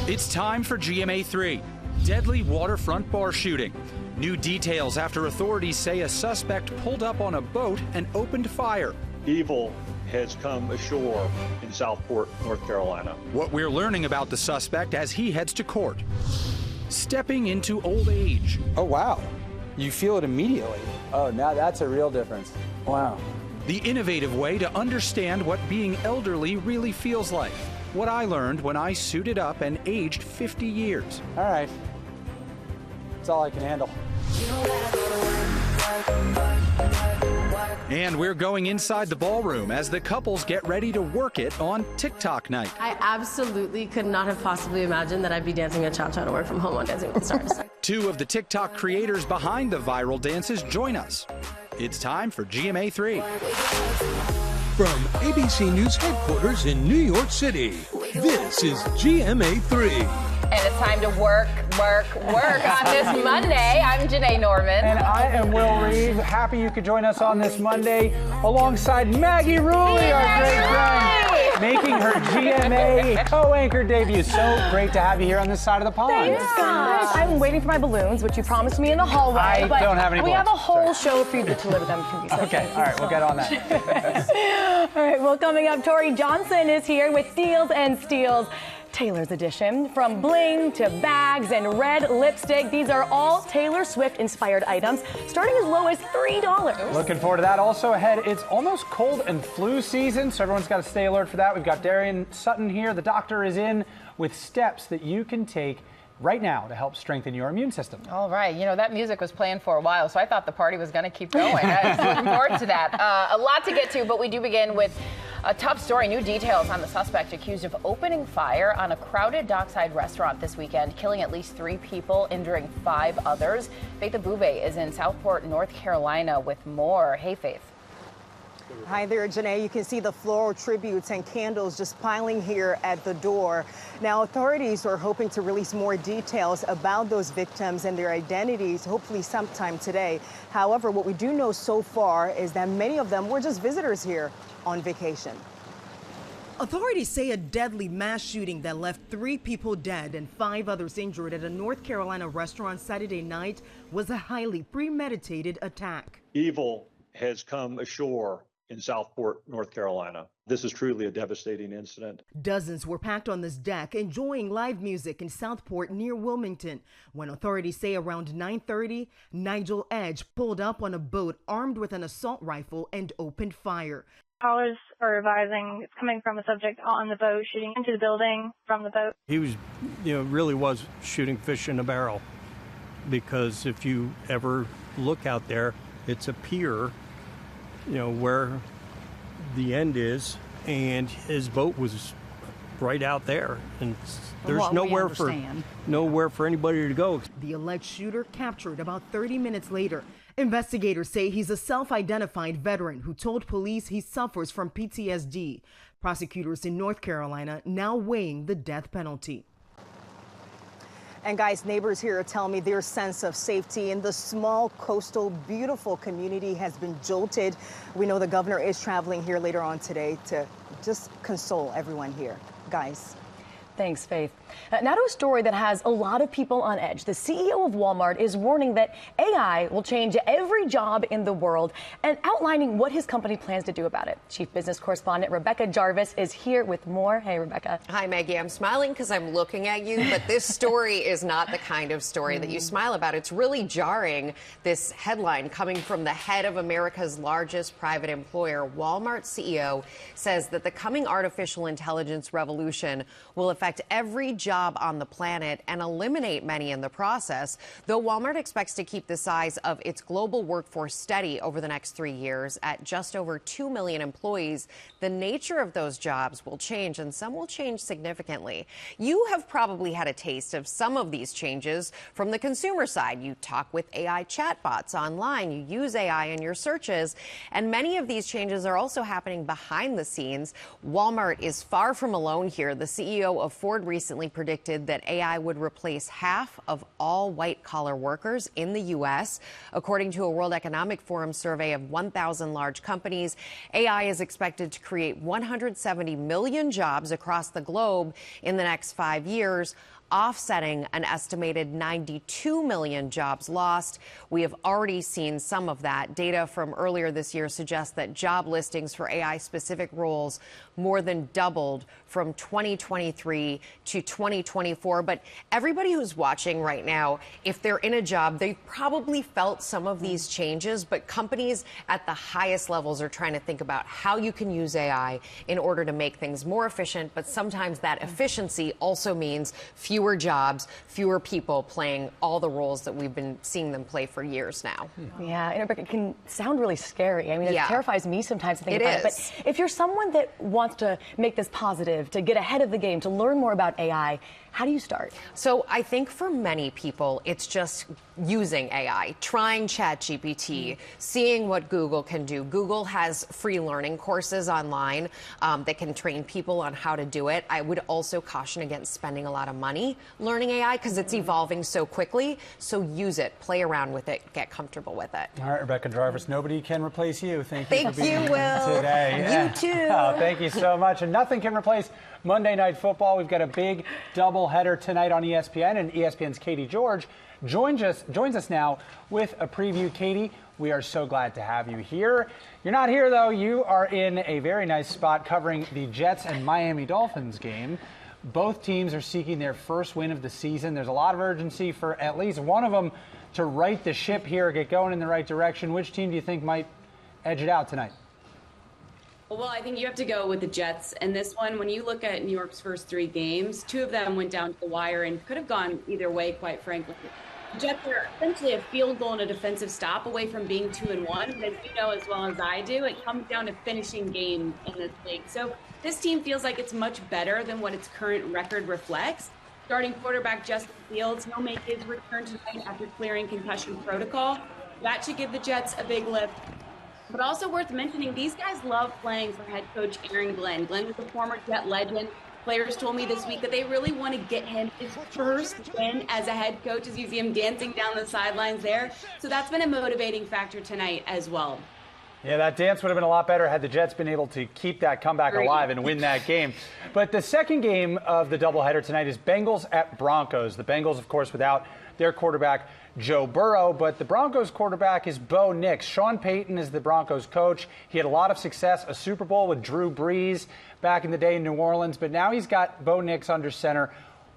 It's time for GMA3, deadly waterfront bar shooting. New details after authorities say a suspect pulled up on a boat and opened fire. Evil has come ashore in Southport, North Carolina. What we're learning about the suspect as he heads to court. Stepping into old age. Oh, wow. You feel it immediately. Oh, now that's a real difference. Wow. The innovative way to understand what being elderly really feels like. What I learned when I suited up and aged 50 years. All right. That's all I can handle. And we're going inside the ballroom as the couples get ready to work it on TikTok night. I absolutely could not have possibly imagined that I'd be dancing a cha-cha to work from home on Dancing with the Stars. Two of the TikTok creators behind the viral dances join us. It's time for GMA3. From ABC News headquarters in New York City, this is GMA3. And it's time to work on this Monday. I'm Janae Norman. And I am Will Reeve. Happy you could join us on this Monday alongside Maggie Rulli, our great friend, making her GMA co-anchor debut. So great to have you here on this side of the pond. Thanks, guys. I'm waiting for my balloons, which you promised me in the hallway. I don't have any We balloons. have a whole Sorry. show for you to deliver them. Okay, all right, we'll get on that. All right, well, coming up, Tori Johnson is here with Deals and Steals. Taylor's edition. From bling to bags and red lipstick, these are all Taylor Swift-inspired items, starting as low as $3. Looking forward to that. Also ahead, it's almost cold and flu season, so everyone's got to stay alert for that. We've got Darian Sutton here. The doctor is in with steps that you can take right now to help strengthen your immune system. All right. You know, that music was playing for a while, so I thought the party was going to keep going. I was looking forward to that. A lot to get to, but we do begin with a tough story. New details on the suspect accused of opening fire on a crowded dockside restaurant this weekend, killing at least 3 people, injuring 5 others. Faith Abube is in Southport, North Carolina with more. Hey, Faith. Hi there, Janae. You can see the floral tributes and candles just piling here at the door. Now, authorities are hoping to release more details about those victims and their identities, hopefully sometime today. However, what we do know so far is that many of them were just visitors here on vacation. Authorities say a deadly mass shooting that left 3 people dead and 5 others injured at a North Carolina restaurant Saturday night was a highly premeditated attack. Evil has come ashore in Southport, North Carolina. This is truly a devastating incident. Dozens were packed on this deck enjoying live music in Southport near Wilmington when authorities say around 9:30, Nigel Edge pulled up on a boat armed with an assault rifle and opened fire. Callers are advising it's coming from a subject on the boat, shooting into the building from the boat. He was, really was shooting fish in a barrel, because if you ever look out there, it's a pier, where the end is, and his boat was right out there, and there's nowhere for anybody to go. The alleged shooter captured about 30 minutes later. Investigators say he's a self-identified veteran who told police he suffers from PTSD. Prosecutors in North Carolina now weighing the death penalty. And guys, neighbors here tell me their sense of safety in the small, coastal, beautiful community has been jolted. We know the governor is traveling here later on today to just console everyone here. Guys. Thanks, Faith. Now to a story that has a lot of people on edge. The CEO of Walmart is warning that AI will change every job in the world and outlining what his company plans to do about it. Chief Business Correspondent Rebecca Jarvis is here with more. Hey, Rebecca. Hi, Maggie. I'm smiling because I'm looking at you, but this story is not the kind of story that you smile about. It's really jarring, this headline coming from the head of America's largest private employer. Walmart CEO says that the coming artificial intelligence revolution will affect every job on the planet and eliminate many in the process. Though Walmart expects to keep the size of its global workforce steady over the next 3 years at just over 2 million employees, the nature of those jobs will change, and some will change significantly. You have probably had a taste of some of these changes from the consumer side. You talk with AI chatbots online, you use AI in your searches, and many of these changes are also happening behind the scenes. Walmart is far from alone here. The CEO of Ford recently predicted that AI would replace half of all white-collar workers in the U.S. According to a World Economic Forum survey of 1,000 large companies, AI is expected to create 170 million jobs across the globe in the next 5 years. offsetting an estimated 92 million jobs lost. We have already seen some of that. Data from earlier this year suggests that job listings for AI-specific roles more than doubled from 2023 to 2024. But everybody who's watching right now, if they're in a job, they've probably felt some of these changes, but companies at the highest levels are trying to think about how you can use AI in order to make things more efficient. But sometimes that efficiency also means fewer jobs, fewer people playing all the roles that we've been seeing them play for years now. Yeah, and Rebecca, it can sound really scary. I mean, it terrifies me sometimes to think It about it. is. But if you're someone that wants to make this positive, to get ahead of the game, to learn more about AI, how do you start? So I think for many people, it's just using AI, trying ChatGPT, seeing what Google can do. Google has free learning courses online that can train people on how to do it. I would also caution against spending a lot of money learning AI because it's evolving so quickly. So use it, play around with it, get comfortable with it. All right, Rebecca Jarvis, nobody can replace you. Thank you for being here Will. today. You too. Oh, thank you so much. And nothing can replace Monday Night Football. We've got a big doubleheader tonight on ESPN, and ESPN's Katie George joins us now with a preview. Katie, we are so glad to have you here. You're not here, though. You are in a very nice spot covering the Jets and Miami Dolphins game. Both teams are seeking their first win of the season. There's a lot of urgency for at least one of them to right the ship here, get going in the right direction. Which team do you think might edge it out tonight? Well, I think you have to go with the Jets. And this one, when you look at New York's first 3 games, 2 of them went down to the wire and could have gone either way, quite frankly. The Jets are essentially a field goal and a defensive stop away from being 2-1. But as you know as well as I do, it comes down to finishing games in this league. So this team feels like it's much better than what its current record reflects. Starting quarterback Justin Fields, he'll make his return tonight after clearing concussion protocol. That should give the Jets a big lift. But also worth mentioning, these guys love playing for head coach Aaron Glenn. Glenn was a former Jet legend. Players told me this week that they really want to get him his first win as a head coach, as you see him dancing down the sidelines there. So that's been a motivating factor tonight as well. Yeah, that dance would have been a lot better had the Jets been able to keep that comeback alive and win that game. But the second game of the doubleheader tonight is Bengals at Broncos. The Bengals, of course, without their quarterback, Joe Burrow, but the Broncos quarterback is Bo Nix. Sean Payton is the Broncos coach. He had a lot of success, a Super Bowl with Drew Brees back in the day in New Orleans, but now he's got Bo Nix under center.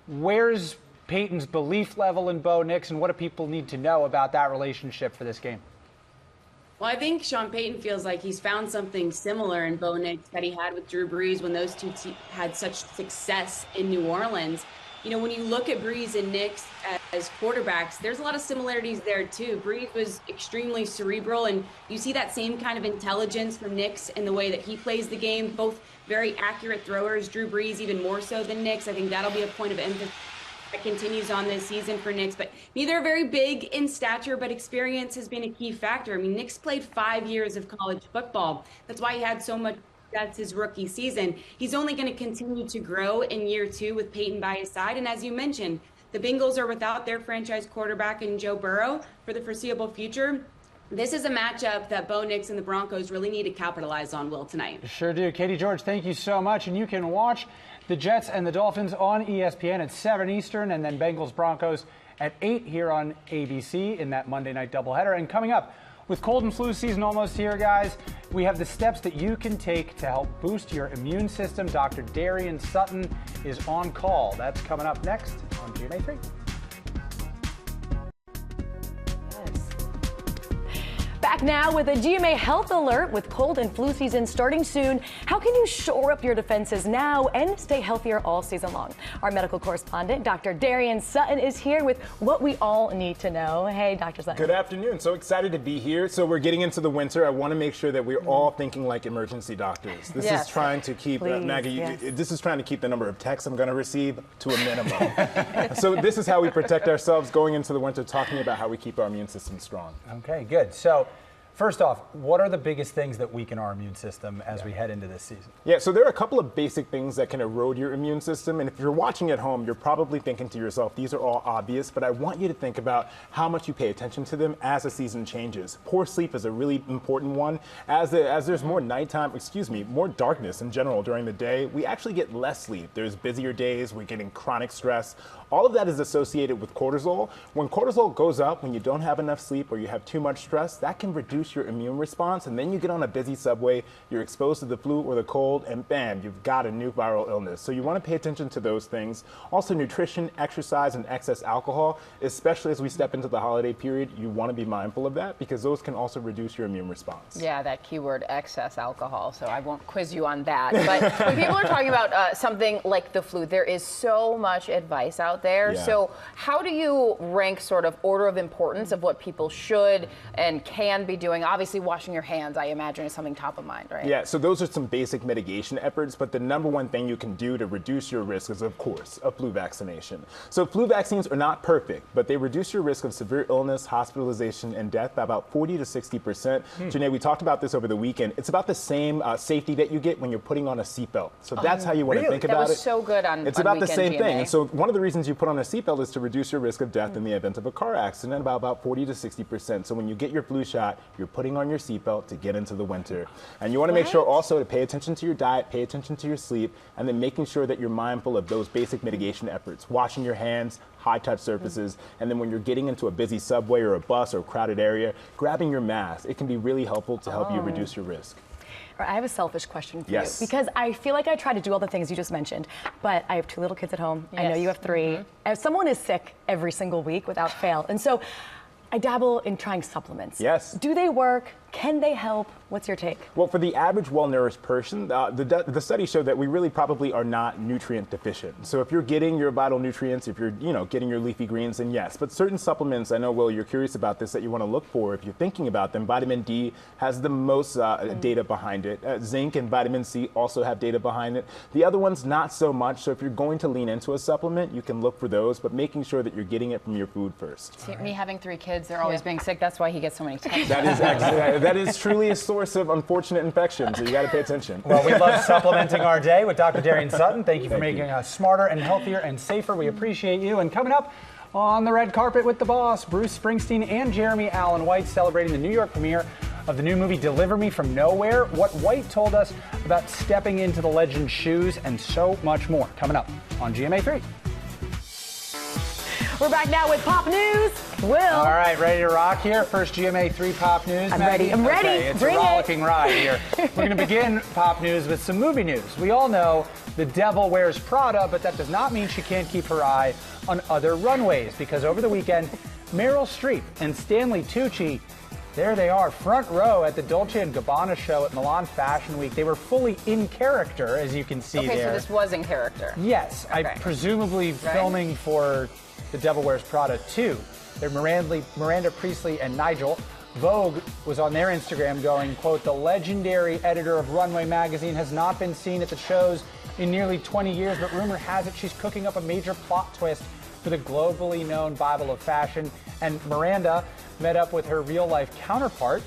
Where's Payton's belief level in Bo Nix, and what do people need to know about that relationship for this game? Well, I think Sean Payton feels like he's found something similar in Bo Nix that he had with Drew Brees when those two had such success in New Orleans. You know, when you look at Brees and Nix as quarterbacks, there's a lot of similarities there too. Brees was extremely cerebral, and you see that same kind of intelligence from Nix in the way that he plays the game. Both very accurate throwers. Drew Brees even more so than Nix. I think that'll be a point of emphasis that continues on this season for Nix. But neither are very big in stature, but experience has been a key factor. I mean, Nix played 5 years of college football. That's why he had so much. That's his rookie season. He's only going to continue to grow in year 2 with Peyton by his side. And as you mentioned, the Bengals are without their franchise quarterback in Joe Burrow for the foreseeable future. This is a matchup that Bo Nix and the Broncos really need to capitalize on, Will, tonight. Sure do. Katie George, thank you so much. And you can watch the Jets and the Dolphins on ESPN at 7 Eastern, and then Bengals Broncos at 8 here on ABC in that Monday night doubleheader. And coming up, with cold and flu season almost here, guys, we have the steps that you can take to help boost your immune system. Dr. Darian Sutton is on call. That's coming up next on GMA3. Back now with a GMA Health Alert. With cold and flu season starting soon, how can you shore up your defenses now and stay healthier all season long? Our medical correspondent, Dr. Darian Sutton, is here with what we all need to know. Hey, Dr. Sutton. Good afternoon. So excited to be here. So we're getting into the winter. I want to make sure that we're all thinking like emergency doctors. This is trying to keep, Maggie, this is trying to keep the number of texts I'm going to receive to a minimum. So this is how we protect ourselves going into the winter, talking about how we keep our immune system strong. Okay, good. So First off, what are the biggest things that weaken our immune system as we head into this season? Yeah, so there are a couple of basic things that can erode your immune system. And if you're watching at home, you're probably thinking to yourself, these are all obvious, but I want you to think about how much you pay attention to them as the season changes. Poor sleep is a really important one. As there's more more darkness in general during the day, we actually get less sleep. There's busier days, we're getting chronic stress. All of that is associated with cortisol. When cortisol goes up, when you don't have enough sleep or you have too much stress, that can reduce your immune response, and then you get on a busy subway, you're exposed to the flu or the cold, and bam, you've got a new viral illness. So you want to pay attention to those things. Also, nutrition, exercise, and excess alcohol, especially as we step into the holiday period, you want to be mindful of that because those can also reduce your immune response. Yeah, that keyword excess alcohol, so I won't quiz you on that. But when people are talking about something like the flu, there is so much advice out there. Yeah. So how do you rank sort of order of importance of what people should and can be doing? Obviously, washing your hands, I imagine, is something top of mind, right? Yeah, so those are some basic mitigation efforts, but the number one thing you can do to reduce your risk is, of course, a flu vaccination. So flu vaccines are not perfect, but they reduce your risk of severe illness, hospitalization, and death by about 40 to 60%. Janae, we talked about this over the weekend. It's about the same safety that you get when you're putting on a seatbelt. So that's how you want to think about it. That was so good on It's about the same GMA. thing. And so one of the reasons you put on a seatbelt is to reduce your risk of death in the event of a car accident by about 40 to 60%. So when you get your flu shot, you're putting on your seatbelt to get into the winter. And you want to make sure also to pay attention to your diet, pay attention to your sleep, and then making sure that you're mindful of those basic mitigation efforts, washing your hands, high-touch surfaces, and then when you're getting into a busy subway or a bus or a crowded area, grabbing your mask. It can be really helpful to help you reduce your risk. I have a selfish question for Yes. you because I feel like I try to do all the things you just mentioned, but I have 2 little kids at home. I know you have 3. As someone is sick every single week without fail, and so I dabble in trying supplements. Yes. Do they work? Can they help? What's your take? Well, for the average well-nourished person, the studies show that we really probably are not nutrient deficient. So if you're getting your vital nutrients, if you're getting your leafy greens, then yes. But certain supplements, I know, Will, you're curious about this, that you want to look for if you're thinking about them. Vitamin D has the most data behind it. Zinc and vitamin C also have data behind it. The other ones, not so much. So if you're going to lean into a supplement, you can look for those, but making sure that you're getting it from your food first. See, me having 3 kids, they're always being sick. That's why he gets so many texts. That is actually, that is truly a source of unfortunate infections, so you got to pay attention. Well, we love supplementing our day with Dr. Darian Sutton. Thank you for making us smarter and healthier and safer. We appreciate you. And coming up on the red carpet with the boss, Bruce Springsteen and Jeremy Allen White celebrating the New York premiere of the new movie Deliver Me From Nowhere, what White told us about stepping into the legend's shoes, and so much more. Coming up on GMA3. We're back now with Pop News. Will. All right, ready to rock here? First GMA3 Pop News. I'm Maggie? ready. I'm ready. Okay, it's Bring a rollicking ride here. We're going to begin Pop News with some movie news. We all know The Devil Wears Prada, but that does not mean she can't keep her eye on other runways, because over the weekend, Meryl Streep and Stanley Tucci, there they are, front row at the Dolce & Gabbana show at Milan Fashion Week. They were fully in character, as you can see there. Okay, so this was in character. Yes, Okay. presumably filming for The Devil Wears Prada 2. They're Miranda Priestley and Nigel. Vogue was on their Instagram going, quote, "The legendary editor of Runway magazine has not been seen at the shows in nearly 20 years, but rumor has it she's cooking up a major plot twist for the globally known Bible of fashion." And Miranda met up with her real-life counterpart,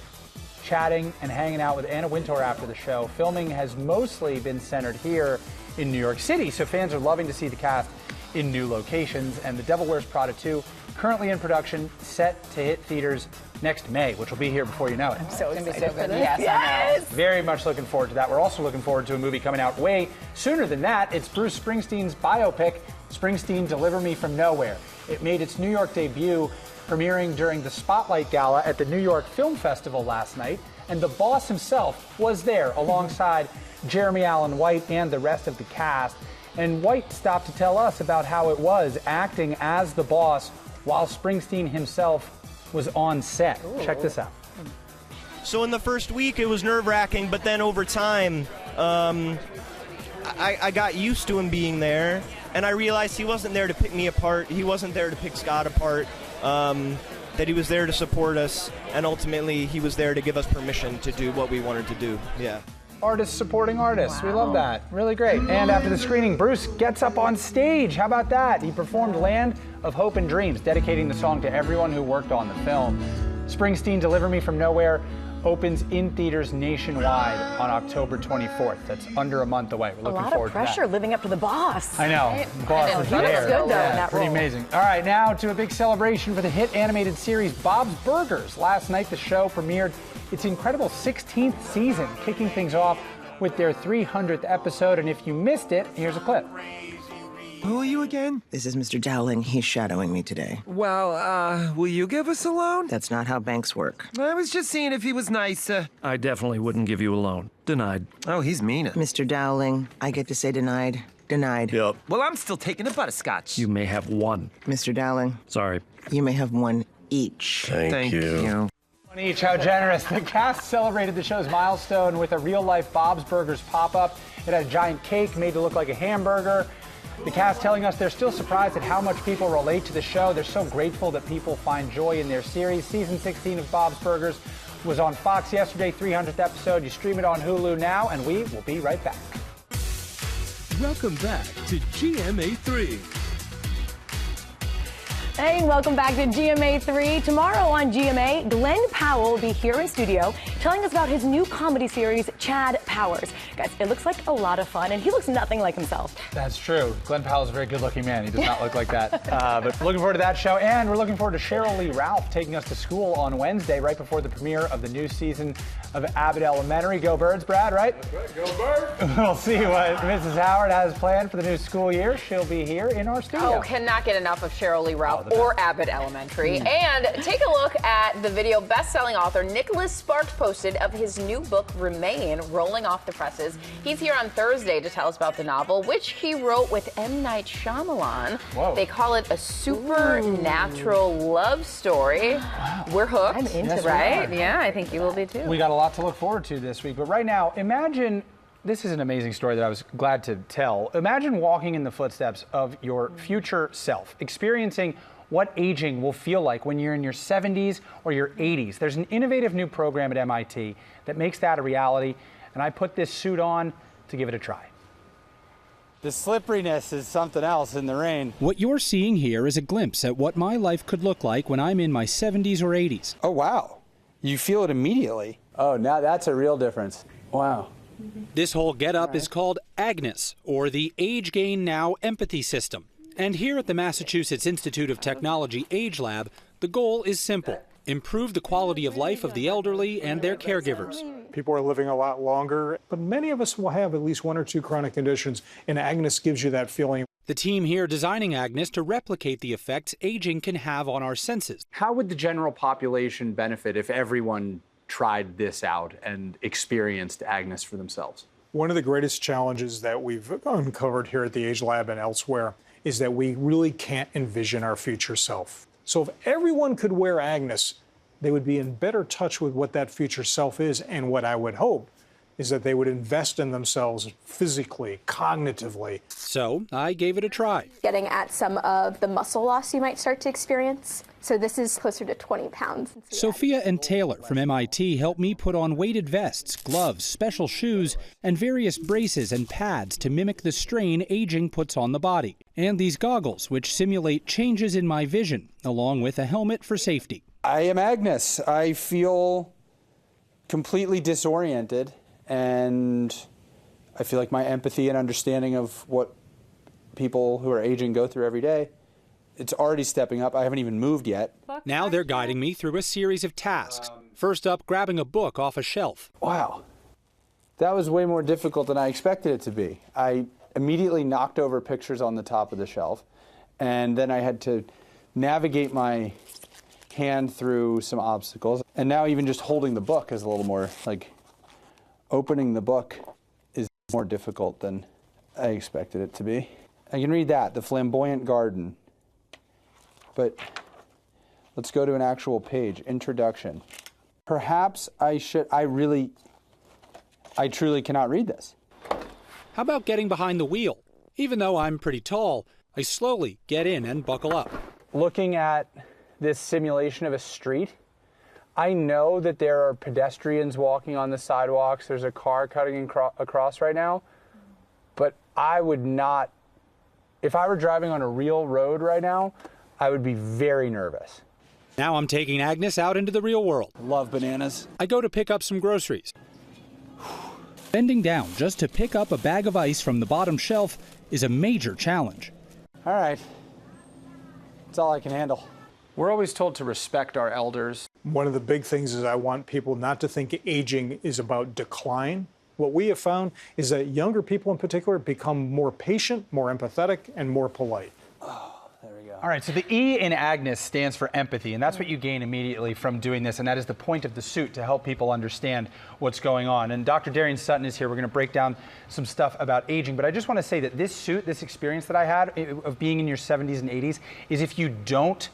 chatting and hanging out with Anna Wintour after the show. Filming has mostly been centered here in New York City, so fans are loving to see the cast in new locations. And The Devil Wears Prada 2, currently in production, set to hit theaters next May, which will be here before you know it. I'm so It's gonna be excited so for good. this. Yes, I know. Very much looking forward to that. We're also looking forward to a movie coming out way sooner than that. It's Bruce Springsteen's biopic, Springsteen Deliver Me From Nowhere. It made its New York debut, premiering during the Spotlight Gala at the New York Film Festival last night. And the boss himself was there alongside Jeremy Allen White and the rest of the cast. And White stopped to tell us about how it was acting as the boss while Springsteen himself was on set. Ooh. Check this out. So in the first week, it was nerve-wracking, but then over time, I got used to him being there, and I realized he wasn't there to pick me apart. He wasn't there to pick Scott apart. That he was there to support us, and ultimately he was there to give us permission to do what we wanted to do. Yeah. Artists supporting artists. Wow. We love that. Really great. And after the screening, Bruce gets up on stage. How about that? He performed Land of Hope and Dreams, dedicating the song to everyone who worked on the film. Springsteen Deliver Me From Nowhere opens in theaters nationwide on October 24th. That's under a month away. We're looking forward to that. A lot of pressure living up to the boss. I know. The boss is He looks there. good, though, in that pretty role. amazing. All right, now to a big celebration for the hit animated series Bob's Burgers. Last night, the show premiered its incredible 16th season, kicking things off with their 300th episode. And if you missed it, here's a clip. Who are you again? This is Mr. Dowling. He's shadowing me today. Well, will you give us a loan? That's not how banks work. I was just seeing if he was nice. I definitely wouldn't give you a loan. Denied. Oh, he's mean. Mr. Dowling, I get to say denied. Denied. Yep. Well, I'm still taking a butterscotch. You may have one. Mr. Dowling. Sorry. You may have one each. Thank you. One each, how generous. The cast celebrated the show's milestone with a real-life Bob's Burgers pop-up. It had a giant cake made to look like a hamburger. The cast telling us they're still surprised at how much people relate to the show. They're so grateful that people find joy in their series. Season 16 of Bob's Burgers was on Fox yesterday, 300th episode. You stream it on Hulu now, and we will be right back. Welcome back to GMA3. Hey, welcome back to GMA3. Tomorrow on GMA, Glenn Powell will be here in studio telling us about his new comedy series, Chad Powers. Guys, it looks like a lot of fun, and he looks nothing like himself. That's true. Glenn Powell's a very good-looking man. He does not look like that. But looking forward to that show, and we're looking forward to Cheryl Lee Ralph taking us to school on Wednesday, right before the premiere of the new season of Abbott Elementary. Go Birds, Brad, right? Go Birds! We'll see what Mrs. Howard has planned for the new school year. She'll be here in our studio. Oh, cannot get enough of Cheryl Lee Ralph or Abbott Elementary. And take a look at the video best-selling author Nicholas Sparks posted of his new book, Remain, rolling off the presses. He's here on Thursday to tell us about the novel, which he wrote with M. Night Shyamalan. Whoa. They call it a supernatural love story. Wow. We're hooked, I'm into it. right? Yeah, I think you will be too. We got a lot to look forward to this week. But right now, imagine, this is an amazing story that I was glad to tell. Imagine walking in the footsteps of your future self, experiencing what aging will feel like when you're in your 70s or your 80s. There's an innovative new program at MIT that makes that a reality, and I put this suit on to give it a try. The slipperiness is something else in the rain. What you're seeing here is a glimpse at what my life could look like when I'm in my 70s or 80s. Oh, wow. You feel it immediately. Oh, now that's a real difference. Wow. This whole getup is called Agnes, or the Age Gain Now Empathy System. And here at the Massachusetts Institute of Technology Age Lab, the goal is simple: improve the quality of life of the elderly and their caregivers. People are living a lot longer, but many of us will have at least one or two chronic conditions, and Agnes gives you that feeling. The team here designing Agnes to replicate the effects aging can have on our senses. How would the general population benefit if everyone tried this out and experienced Agnes for themselves? One of the greatest challenges that we've uncovered here at the Age Lab and elsewhere is that we really can't envision our future self. So if everyone could wear Agnes, they would be in better touch with what that future self is, and what I would hope is that they would invest in themselves physically, cognitively. So I gave it a try. Getting at some of the muscle loss you might start to experience. So this is closer to 20 pounds. Sophia and Taylor from MIT helped me put on weighted vests, gloves, special shoes, and various braces and pads to mimic the strain aging puts on the body. And these goggles, which simulate changes in my vision, along with a helmet for safety. I am Agnes. I feel completely disoriented, and I feel like my empathy and understanding of what people who are aging go through every day, it's already stepping up. I haven't even moved yet. Now they're guiding me through a series of tasks. First up, grabbing a book off a shelf. Wow. That was way more difficult than I expected it to be. I immediately knocked over pictures on the top of the shelf, and then I had to navigate my hand through some obstacles. And now even just holding the book is a little more, like, opening the book is more difficult than I expected it to be. I can read that, The Flamboyant Garden. But let's go to an actual page, introduction. Perhaps I truly cannot read this. How about getting behind the wheel? Even though I'm pretty tall, I slowly get in and buckle up. Looking at this simulation of a street, I know that there are pedestrians walking on the sidewalks. There's a car cutting across right now. But I would not, if I were driving on a real road right now, I would be very nervous. Now I'm taking Agnes out into the real world. Love bananas. I go to pick up some groceries. Bending down just to pick up a bag of ice from the bottom shelf is a major challenge. All right. That's all I can handle. We're always told to respect our elders. One of the big things is I want people not to think aging is about decline. What we have found is that younger people in particular become more patient, more empathetic, and more polite. All right, so the E in Agnes stands for empathy, and that's what you gain immediately from doing this, and that is the point of the suit, to help people understand what's going on. And Dr. Darian Sutton is here. We're going to break down some stuff about aging, but I just want to say that this suit, this experience that I had of being in your 70s and 80s, is if you don't,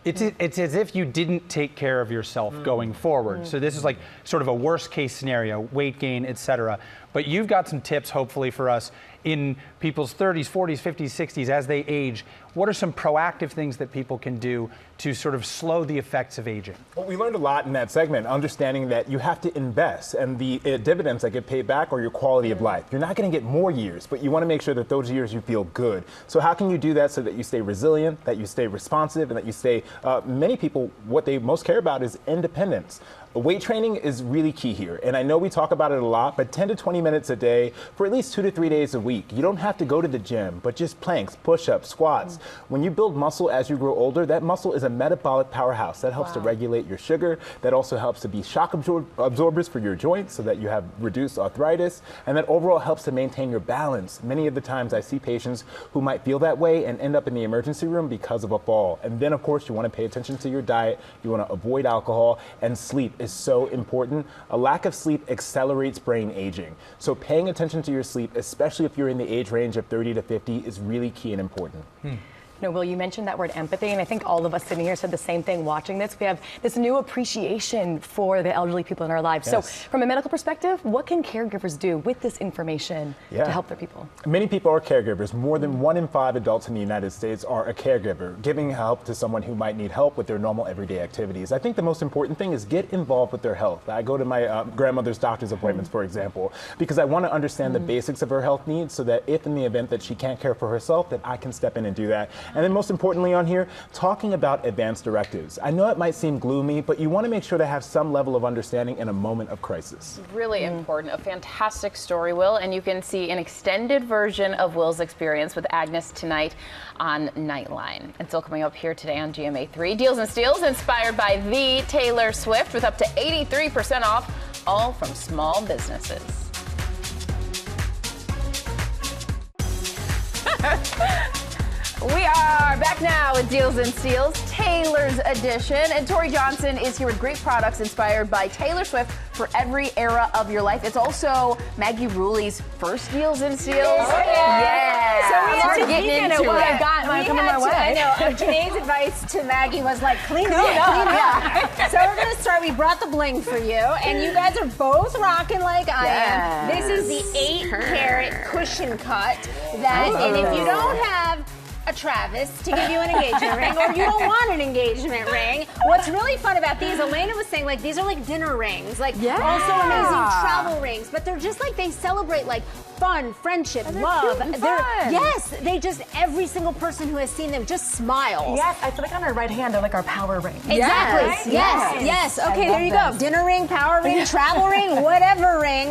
it's as if you didn't take care of yourself going forward. So this is like sort of a worst case scenario, weight gain, etc. But you've got some tips, hopefully, for us in people's 30s, 40s, 50s, 60s as they age. What are some proactive things that people can do to sort of slow the effects of aging? Well, we learned a lot in that segment, understanding that you have to invest, and the dividends that get paid back are your quality of life. You're not going to get more years, but you want to make sure that those years you feel good. So how can you do that so that you stay resilient, that you stay responsive, and that you stay, many people, what they most care about is independence. Weight training is really key here, and I know we talk about it a lot, but 10 to 20 minutes a day for at least 2 to 3 days a week. You don't have to go to the gym, but just planks, push-ups, squats. When you build muscle as you grow older, that muscle is a metabolic powerhouse. That helps to regulate your sugar. That also helps to be shock absorbers for your joints so that you have reduced arthritis, and that overall helps to maintain your balance. Many of the times I see patients who might feel that way and end up in the emergency room because of a fall. And then, of course, you want to pay attention to your diet. You want to avoid alcohol, and sleep is so important. A lack of sleep accelerates brain aging. So paying attention to your sleep, especially if you're in the age range of 30 to 50, is really key and important. No, Will, you mentioned that word empathy, and I think all of us sitting here said the same thing watching this. We have this new appreciation for the elderly people in our lives. Yes. So from a medical perspective, what can caregivers do with this information to help their people? Many people are caregivers. More than 1 in 5 adults in the United States are a caregiver, giving help to someone who might need help with their normal everyday activities. I think the most important thing is get involved with their health. I go to my grandmother's doctor's appointments, for example, because I want to understand the basics of her health needs so that if in the event that she can't care for herself, that I can step in and do that. And then most importantly on here, talking about advance directives. I know it might seem gloomy, but you want to make sure to have some level of understanding in a moment of crisis. Really important. A fantastic story, Will, and you can see an extended version of Will's experience with Agnes tonight on Nightline. It's still coming up here today on GMA3. Deals and Steals inspired by the Taylor Swift with up to 83% off, all from small businesses. We are back now with Deals and Steals, Taylor's edition. And Tori Johnson is here with great products inspired by Taylor Swift for every era of your life. It's also Maggie Ruley's first Deals and Steals. Yeah. So we're getting into what it. I got coming my way. I know. Janae's advice to Maggie was like, clean up. So we're going to start. We brought the bling for you, and you guys are both rocking like I am. This is the 8-carat cushion cut that, and if you don't have a Travis to give you an engagement ring, or you don't want an engagement ring. What's really fun about these, Elena was saying, like, these are like dinner rings, like also amazing travel rings, but they're just like, they celebrate like fun, friendship, love. Yes, they just, every single person who has seen them just smiles. Yes, I feel like on our right hand, they're like our power ring. Exactly. Yes. Okay, there you go. Dinner ring, power ring, travel ring, whatever ring.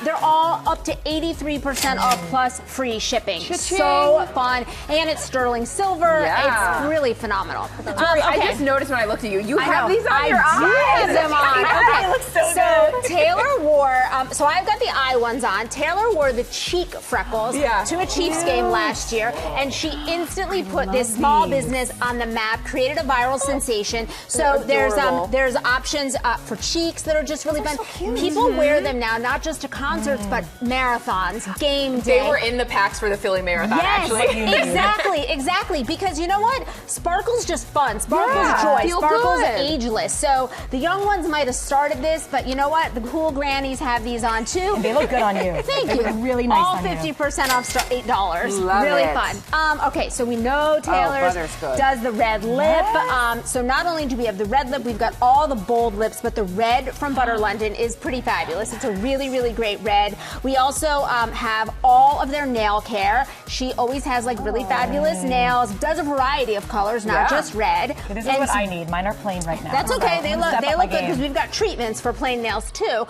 They're all up to 83% off plus free shipping. So fun. And it's sterling silver. It's really phenomenal. Tori, I just noticed when I looked at you, you have these on your eyes. I have them on. Okay. It looks so good. Taylor wore, so I've got the eye ones on. Taylor wore the cheek freckles to a Chiefs game last year, and she instantly put this small business on the map, created a viral sensation. So there's options for cheeks that are just really fun. People wear them now, not just to concerts, but marathons, game day. They were in the packs for the Philly Marathon, actually. Exactly, because you know what? Sparkle's just fun. Sparkle's joy. Sparkle's ageless. So the young ones might have started this, but you know what? The cool grannies have these on too. And they look good on you. Thank you. really nice All on you. 50% off, start $8. Love really it. fun. Okay, so we know Taylor butter's good. does the red lip. So not only do we have the red lip, we've got all the bold lips, but the red from Butter London is pretty fabulous. It's a really, really great red. We also have all of their nail care. She always has like really fabulous nails, does a variety of colors, not just red. This is what I need. Mine are plain right now. That's okay. They look good game. because we've got treatments for plain nails too.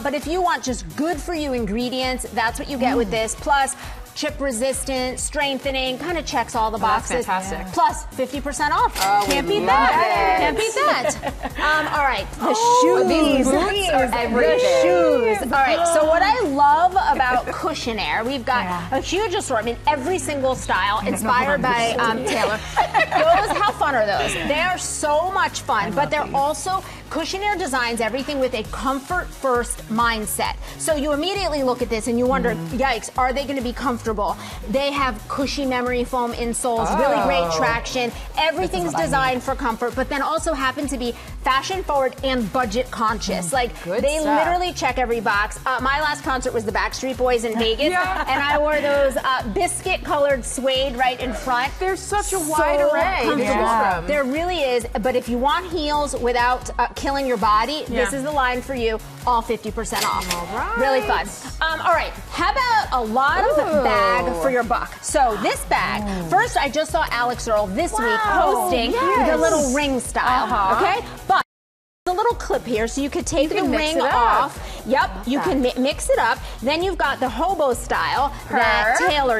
But if you want just good for you ingredients, that's what you get with this. Plus, chip resistant, strengthening, kind of checks all the boxes. That's fantastic. Plus 50% off. Oh, Can't we beat love that. it. Can't beat that. All right, the these shoes. boots are The everything. shoes. All right, so what I love about Cushion Air, we've got a huge assortment, every single style, inspired by Taylor. How fun are those? They are so much fun, but they're also, Cushion Air designs everything with a comfort first mindset. So you immediately look at this and you wonder, yikes, are they going to be comfortable? They have cushy memory foam insoles, really great traction. Everything's designed for comfort, but then also happen to be fashion forward and budget conscious. Like they literally check every box. My last concert was the Backstreet Boys in Vegas, and I wore those biscuit colored suede right in front. There's such a wide array. Comfortable. There really is. But if you want heels without killing your body, this is the line for you. All 50% off. All right. Really fun. All right. How about a lot of bag for your buck? So this bag, first I just saw Alex Earl this week posting the little ring style. Okay? But the little clip here, so you could take the ring off. Yep, you can mix it up. Then you've got the hobo style that Taylor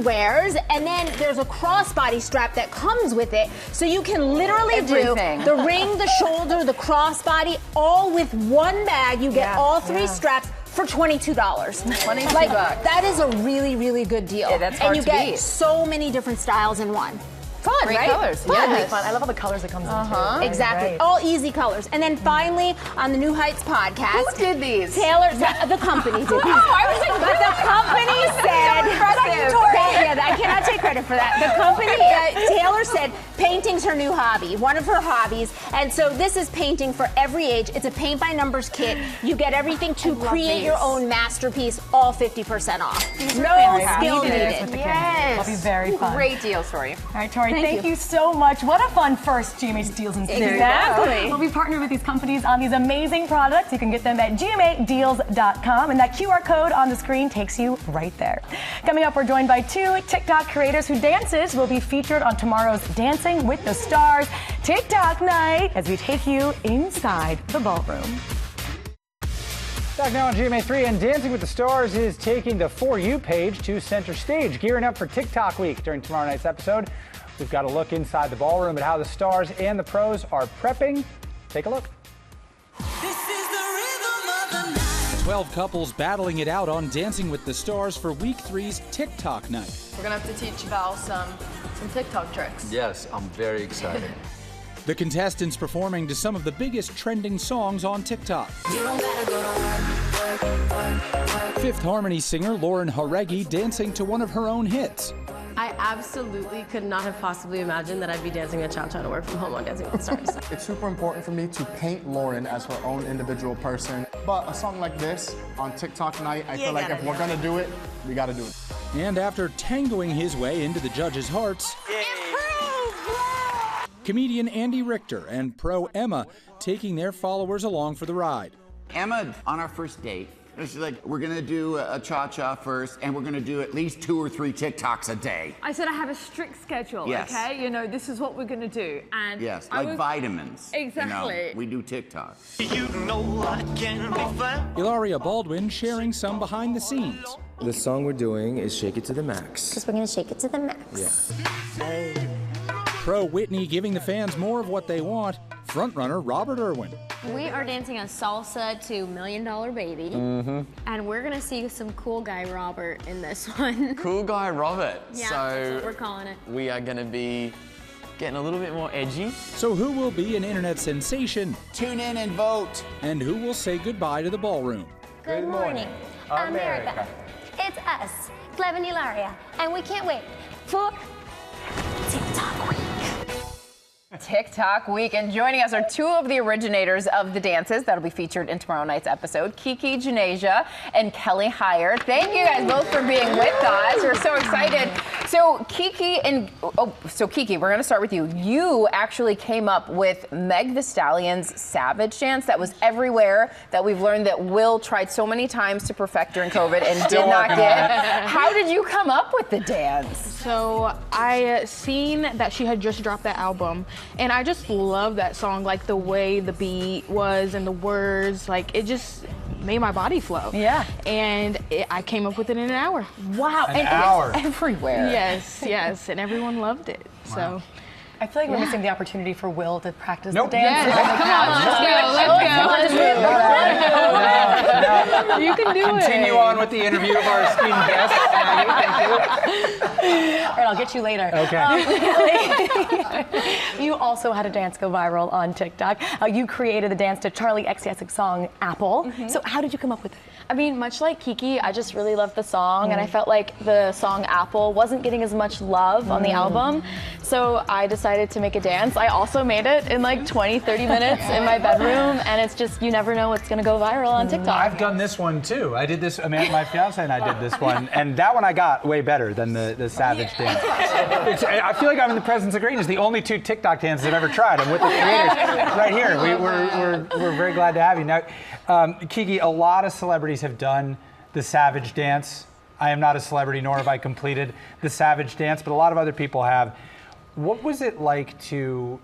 wears, and then there's a crossbody strap that comes with it, so you can literally do the ring, the shoulder, the crossbody, all with one bag. You get all three straps for $22. $22. Like, that is a really, really good deal. Yeah, that's hard and you to get beat. so many different styles in one. Fun, Great right? colors. Fun. Yes. Fun. I love all the colors it comes in. Exactly. All easy colors. And then finally, on the New Heights podcast, Who did these? Taylor, the company did these. I was like, but the company said, I cannot take credit for that. The company, Taylor said, painting's her new hobby, one of her hobbies. And so this is painting for every age. It's a paint by numbers kit. You get everything to create your own masterpiece, all 50% off. No skill needed. It'll be very fun. Great deals for you. All right, Tori, thank you so much. What a fun first GMA Deals and Seasons. Exactly. We'll be partnered with these companies on these amazing products. You can get them at GMAdeals.com, and that QR code on the screen takes you right there. Coming up, we're joined by two TikTok creators whose dances will be featured on tomorrow's Dancing with the Stars TikTok night as we take you inside the ballroom. Back now on GMA3, and Dancing with the Stars is taking the For You page to center stage, gearing up for TikTok week. During tomorrow night's episode, we've got a look inside the ballroom at how the stars and the pros are prepping. Take a look. 12 couples battling it out on Dancing with the Stars for Week 3's TikTok night. We're gonna have to teach Val some TikTok tricks. Yes, I'm very excited. The contestants performing to some of the biggest trending songs on TikTok. Fifth Harmony singer Lauren Jauregui dancing to one of her own hits. I absolutely could not have possibly imagined that I'd be dancing a cha-cha to work from home on Dancing with the Stars. It's super important for me to paint Lauren as her own individual person. But a song like this on TikTok night, I feel like if we're gonna do it, we gotta do it. And after tangoing his way into the judges' hearts, comedian Andy Richter and pro Emma taking their followers along for the ride. Emma, on our first date, she's like, we're gonna do a cha-cha first, and we're gonna do at least 2 or 3 TikToks a day. I said I have a strict schedule, Yes. okay? You know, this is what we're gonna do. And Yes, I like was- vitamins. Exactly. You know, we do TikTok. You know I can be found. Ilaria Baldwin sharing some behind the scenes. The song we're doing is Shake It to the Max. Because we're going to shake it to the max. Yeah. Pro Whitney giving the fans more of what they want. Frontrunner Robert Irwin. We are dancing a salsa to $1 Million Baby. Mm-hmm. And we're gonna see some cool guy Robert in this one. Cool guy Robert. Yeah, so that's what we're calling it. we are gonna be getting a little bit more edgy. So who will be an internet sensation? Tune in and vote. And who will say goodbye to the ballroom? Good morning, America. It's us, Flev and Ilaria, and we can't wait for TikTok week. TikTok week. And joining us are two of the originators of the dances that'll be featured in tomorrow night's episode, Kiki Janasia and Kelly Heyer. Thank you guys both for being with us. We're so excited. So Kiki, we're going to start with you. You actually came up with Meg Thee Stallion's Savage dance that was everywhere, that we've learned that Will tried so many times to perfect during COVID and did not get. How did you come up with the dance? So I seen that she had just dropped that album, and I just love that song, like the way the beat was and the words, like it just made my body flow. Yeah. And I came up with it in an hour. Wow. An hour. It's everywhere. Yes, and everyone loved it. Wow. So. I feel like we're missing the opportunity for Will to practice Nope. the dance. Yes. Come on, let's go. You can do it. Continue on with the interview of our esteemed guests. All right, I'll get you later. Okay. You also had a dance go viral on TikTok. You created the dance to Charlie XCX's song Apple. So how did you come up with it? I mean, much like Kiki, I just really loved the song, and I felt like the song Apple wasn't getting as much love on the album. So I decided to make a dance. I also made it in like 20, 30 minutes in my bedroom, and it's just, you never know what's gonna go viral on TikTok. I've done this one too. I did this, my fiance and I did this one, and that one I got way better than the Savage dance. I feel like I'm in the presence of greatness. The only two TikTok dances I've ever tried. I'm with the creators right here. We're very glad to have you. Now, Kiki, a lot of celebrities have done the Savage dance. I am not a celebrity, nor have I completed the Savage dance, but a lot of other people have. What was it like to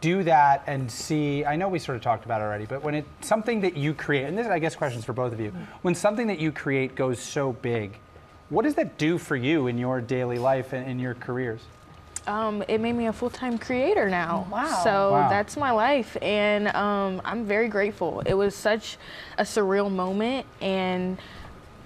do that and see, I know we sort of talked about it already, but when it's something that you create, and this is, I guess, questions for both of you, when something that you create goes so big, what does that do for you in your daily life and in your careers? It made me a full-time creator now. Wow. So that's my life, and I'm very grateful. It was such a surreal moment, and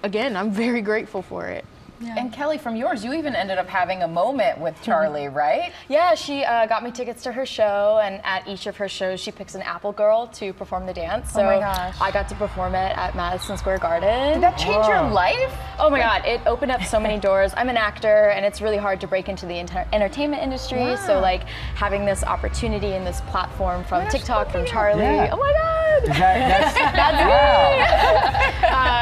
again, I'm very grateful for it. Yeah. And Kelly, from yours, you even ended up having a moment with Charlie, right? Yeah, she got me tickets to her show, and at each of her shows, she picks an Apple girl to perform the dance. So my gosh. I got to perform it at Madison Square Garden. Did that change your life? Oh my God, it opened up so many doors. I'm an actor, and it's really hard to break into the entertainment industry. So like having this opportunity and this platform from TikTok, from Charlie. Yeah. Oh my God. That's me.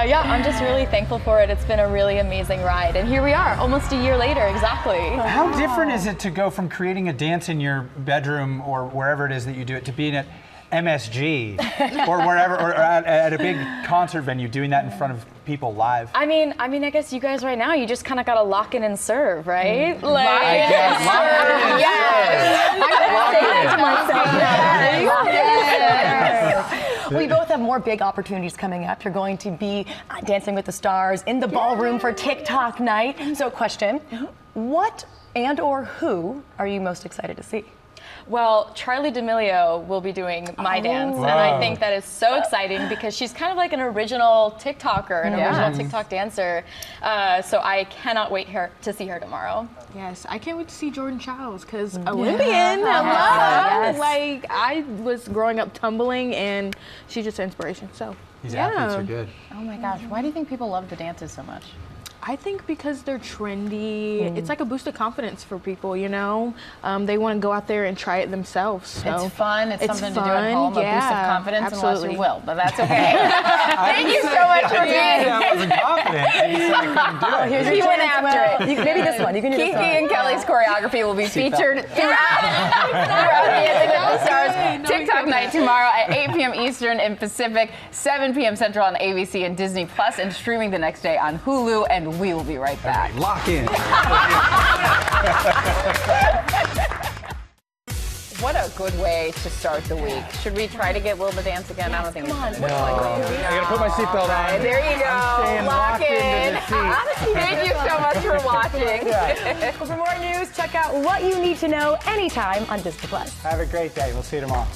Yeah, I'm just really thankful for it. It's been a really amazing ride. And here we are, almost a year later, exactly. How different is it to go from creating a dance in your bedroom or wherever it is that you do it to being at MSG or wherever, or at a big concert venue, doing that in front of people live? I mean, I guess you guys right now, you just kind of got to lock in and serve, right? Like, I guess. Lock in and serve. We both have more big opportunities coming up. You're going to be Dancing with the Stars in the ballroom for TikTok night. So question, what and or who are you most excited to see? Well, Charlie D'Amelio will be doing my dance, and I think that is so exciting because she's kind of like an original TikToker, an original TikTok dancer. So I cannot wait to see her tomorrow. Yes, I can't wait to see Jordan Childs because Olympian, hello. Like I was growing up tumbling, and she's just an inspiration. So these athletes are good. Oh my gosh, why do you think people love the dances so much? I think because they're trendy. It's like a boost of confidence for people, you know? They want to go out there and try it themselves. So. It's fun. It's something to do at home. A boost of confidence, unless you will, but that's okay. Thank you so much for being here. I wasn't confident. You said I couldn't do it. Here's your went after it. Maybe this one. You can do Kiki this one. and Kelly's choreography will be featured throughout Dancing with the Stars TikTok night tomorrow at 8 p.m. Eastern and Pacific, 7 p.m. Central on ABC and Disney Plus, and streaming the next day on Hulu. And we will be right back. Lock in. What a good way to start the week. Should we try to get Will to dance again? I don't think it's I gotta put my seatbelt on. There you go. Lock in. Thank you so much for watching. Well, for more news, check out What You Need to Know anytime on Disney Plus. Have a great day. We'll see you tomorrow.